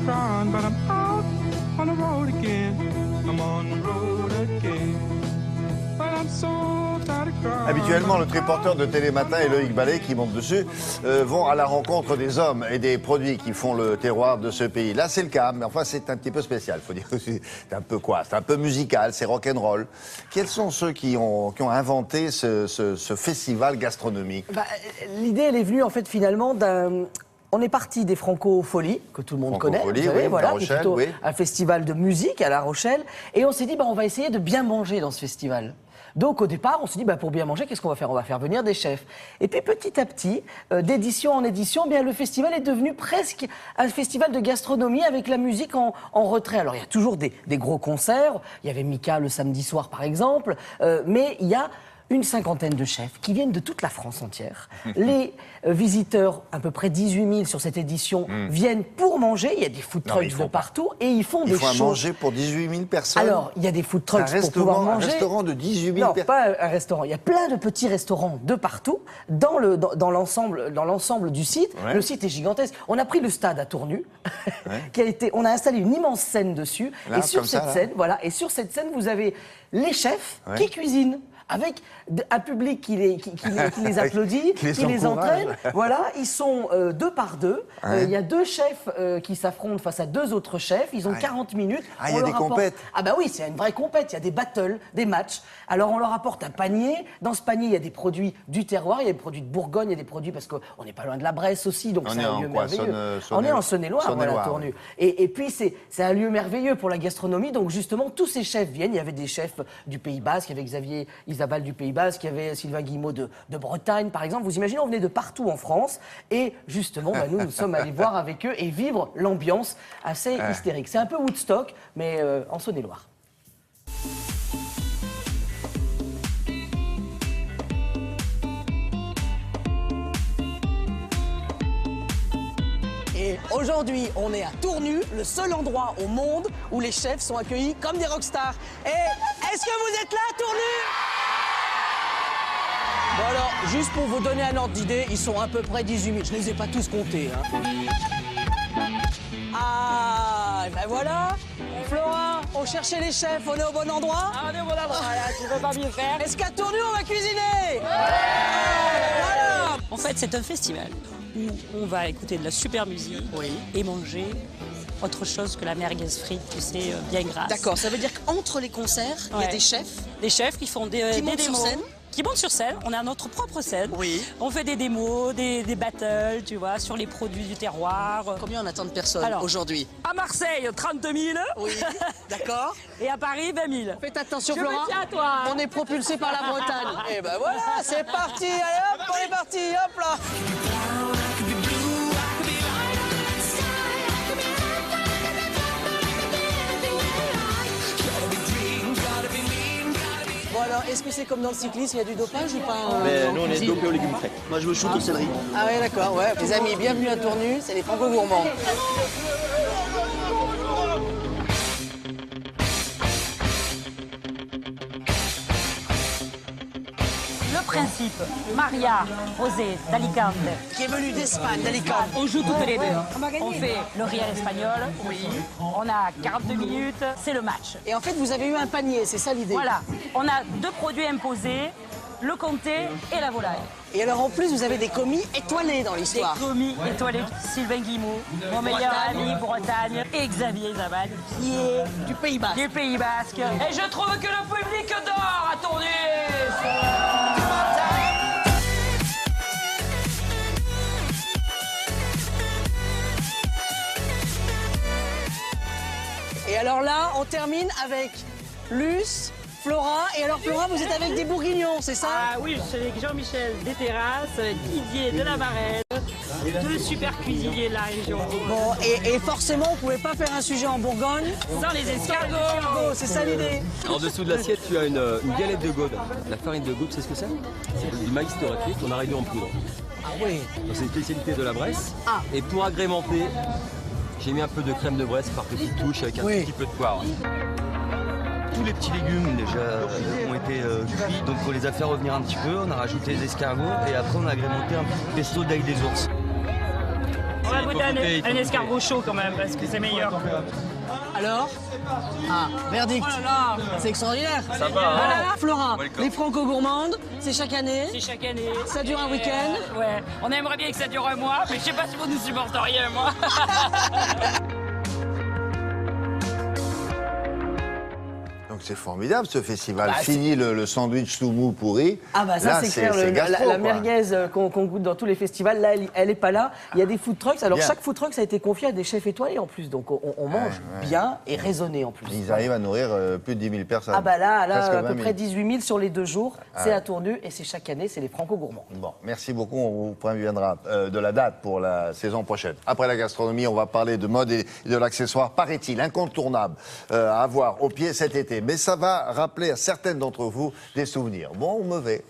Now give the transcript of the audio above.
crying, but I'm out on the road again. I'm on the road again. But I'm so tired of crying. Habituellement, le triporteur de Télématin et Loïc Ballet, qui montent dessus, vont à la rencontre des hommes et des produits qui font le terroir de ce pays. Là, c'est le cas, mais enfin, c'est un petit peu spécial. Il faut dire que c'est un peu quoi? C'est un peu musical, c'est rock'n'roll. Quels sont ceux qui ont inventé ce festival gastronomique? L'idée, elle est venue, en fait, finalement, d'un... On est parti des Franco-Folies, que tout le monde connaît, vous savez, oui, voilà, La Rochelle, qui est plutôt oui. un festival de musique à La Rochelle, et on s'est dit, on va essayer de bien manger dans ce festival. Donc au départ, on s'est dit, pour bien manger, qu'est-ce qu'on va faire? On va faire venir des chefs. Et puis petit à petit, d'édition en édition, le festival est devenu presque un festival de gastronomie avec la musique en retrait. Alors il y a toujours des gros concerts, il y avait Mika le samedi soir par exemple, mais il y a une cinquantaine de chefs qui viennent de toute la France entière. Les visiteurs, à peu près 18 000 sur cette édition, viennent pour manger. Il y a des food trucks de partout et ils font des shows. Il faut à manger pour 18 000 personnes. Alors, il y a des food trucks pour pouvoir manger. Un restaurant de 18 000 Non, personnes. pas un restaurant. Il y a plein de petits restaurants de partout dans l'ensemble du site. Ouais. Le site est gigantesque. On a pris le stade à Tournu, on a installé une immense scène dessus. Là, et sur comme cette ça, là. scène, et sur cette scène, vous avez les chefs qui cuisinent. Avec un public qui les applaudit, qui les entraîne. Voilà, ils sont 2 par 2. Il y a 2 chefs qui s'affrontent face à 2 autres chefs. Ils ont 40 minutes. Il y a des compètes. Oui, c'est une vraie compète. Il y a des battles, des matchs. Alors on leur apporte un panier. Dans ce panier, il y a des produits du terroir. Il y a des produits de Bourgogne. Il y a des produits parce qu'on n'est pas loin de la Bresse aussi. Donc c'est un lieu merveilleux. On est en Saône-et-Loire, voilà, Tournu. Et puis c'est un lieu merveilleux pour la gastronomie. Donc justement, tous ces chefs viennent. Il y avait des chefs du Pays Basque. Il y avait Xavier Isabelle du Pays Basque, il y avait Sylvain Guillemot de Bretagne, par exemple. Vous imaginez, on venait de partout en France. Et justement, nous sommes allés voir avec eux et vivre l'ambiance assez hystérique. C'est un peu Woodstock, mais en Saône-et-Loire. Et aujourd'hui, on est à Tournu, le seul endroit au monde où les chefs sont accueillis comme des rockstars. Et est-ce que vous êtes là, Tournu? Bon alors, juste pour vous donner un ordre d'idée, ils sont à peu près 18 000. Je ne les ai pas tous comptés. Ah, ben voilà. Flora, on cherchait les chefs, on est au bon endroit? On est au bon endroit, là, tu peux pas mieux faire. Est-ce qu'à Tournu, on va cuisiner? Voilà. En fait, c'est un festival où on va écouter de la super musique et manger autre chose que la merguez frite, tu sais, bien grasse. D'accord, ça veut dire qu'entre les concerts, il y a des chefs? Des chefs qui font des montent démos. sur scène? Qui montent sur scène, on a notre propre scène. Oui. On fait des démos, des battles, tu vois, sur les produits du terroir. Combien on attend de personnes aujourd'hui? À Marseille, 32 000. Oui, d'accord. Et à Paris, 20 000. Faites attention, Je Flora. me tiens à toi. On est propulsé par la Bretagne. Et ben voilà, c'est parti. Allez hop, on est parti, hop là. Bon alors, est-ce que c'est comme dans le cyclisme, il y a du dopage ou pas? Mais nous on est dopé aux légumes frais. Moi je me shoot au céleri. Ah ouais d'accord, ouais. Les amis, bienvenue à Tournu, c'est les Franco-Gourmands. Le principe, Maria José d'Alicante. Qui est venu d'Espagne, d'Alicante. On joue toutes les deux. On fait le Real espagnol. Oui. On a 42 minutes, c'est le match. Et en fait, vous avez eu un panier, c'est ça l'idée? Voilà. On a 2 produits imposés, le comté et la volaille. Et alors en plus, vous avez des commis étoilés dans l'histoire. Des commis étoilés. Sylvain Guillemot, mon meilleur ami Bretagne, et Xavier Isabelle, qui est du Pays Basque. Du Pays Basque. Et je trouve que le public dort, attendez. Et alors là, on termine avec Luce, Flora. Et alors Flora, vous êtes avec des bourguignons, c'est ça? Ah oui, je suis avec Jean-Michel des Terrasses, Didier de la Marelle, 2 super cuisiniers de la région. Bon, et forcément, on ne pouvait pas faire un sujet en Bourgogne sans les escargots. C'est ça l'idée. En dessous de l'assiette, tu as une galette de gaude. La farine de gaude, c'est ce que c'est? C'est du maïs torréfié qu'on a réduit en poudre. Ah oui. C'est une spécialité de la Bresse. Ah. Et pour agrémenter, j'ai mis un peu de crème de Bresse par petites touches avec un petit peu de poire. Tous les petits légumes déjà ont été cuits, donc on les a fait revenir un petit peu, on a rajouté des escargots et après on a agrémenté un petit pesto d'ail des ours. On va goûter un escargot chaud quand même, parce que c'est meilleur. Alors? Ah, verdict. Oh là là. C'est extraordinaire. Ça va, hein. Voilà, Flora, Welcome. les franco-gourmandes, c'est chaque année. C'est chaque année. Ça dure un week-end. Ouais, on aimerait bien que ça dure un mois, mais je sais pas si vous nous supporteriez un mois. Donc c'est formidable ce festival. Bah, Fini le sandwich tout mou pourri. Ah bah ça Là, c'est clair, gastro, la quoi. merguez qu'on goûte dans tous les festivals, là elle est pas là. Il y a des food trucks, alors Bien. chaque food truck ça a été confié à des chefs étoilés en plus, donc on mange bien et raisonné en plus. Ils arrivent à nourrir plus de 10 000 personnes. Ah bah là Presque à 20 peu 000. près 18 000 sur les 2 jours, c'est à Tournu et c'est chaque année, c'est les franco-gourmands. Bon, merci beaucoup. On vous préviendra de la date pour la saison prochaine. Après la gastronomie, on va parler de mode et de l'accessoire, paraît-il, incontournable à avoir au pied cet été. Mais ça va rappeler à certaines d'entre vous des souvenirs, bons ou mauvais.